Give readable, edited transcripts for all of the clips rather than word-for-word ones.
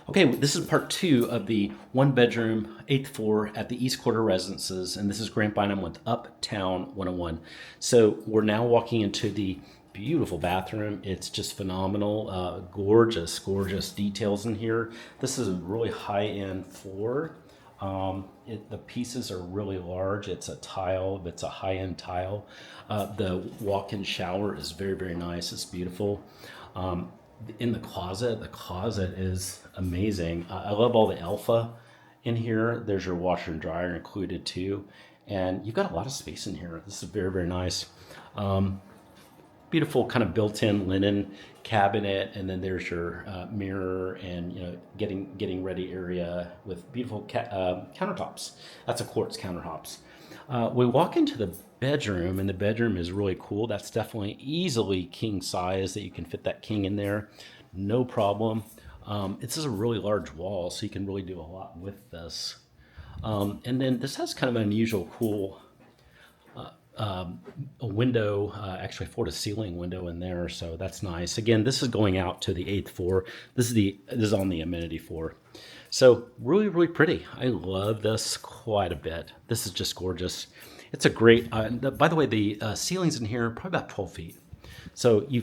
Okay, this is part two of the one bedroom, eighth floor at the East Quarter Residences, and this is Grant Bynum with Uptown 101. So we're now walking into the beautiful bathroom. It's just phenomenal, gorgeous, gorgeous details in here. This is a really high-end floor. The pieces are really large. It's a tile. It's a high-end tile. The walk-in shower is very, very nice. It's beautiful. In the closet is amazing. I love all the alpha in here. There's your washer and dryer included too, and you've got a lot of space in here. This is very, very nice. Beautiful kind of built-in linen cabinet, and then there's your mirror and getting ready area with beautiful countertops. That's a quartz countertops. We walk into the bedroom, and the bedroom is really cool. That's definitely easily king size that you can fit that king in there, no problem. This is a really large wall, so you can really do a lot with this. And then this has kind of an unusual, cool a window, actually floor to ceiling window in there, so that's nice. Again, this is going out to the eighth floor. This is on the amenity floor. So really, really pretty. I love this quite a bit. This is just gorgeous. It's a great. By the way, the ceilings in here are probably about 12 feet, so you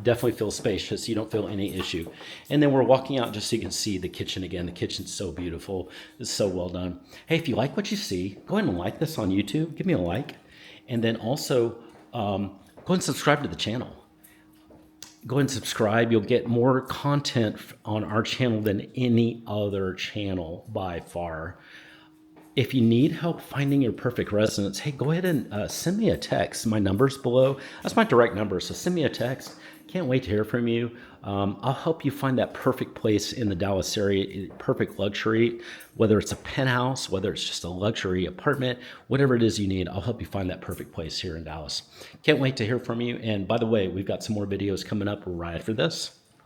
definitely feel spacious. You don't feel any issue. And then we're walking out just so you can see the kitchen again. The kitchen's so beautiful. It's so well done. Hey, if you like what you see, go ahead and like this on YouTube. Give me a like. And then also go ahead and subscribe to the channel. Go ahead and subscribe. You'll get more content on our channel than any other channel by far. If you need help finding your perfect residence, hey, go ahead and send me a text. My number's below. That's my direct number, so send me a text. Can't wait to hear from you. I'll help you find that perfect place in the Dallas area, perfect luxury, whether it's a penthouse, whether it's just a luxury apartment, whatever it is you need, I'll help you find that perfect place here in Dallas. Can't wait to hear from you. And by the way, we've got some more videos coming up right after this.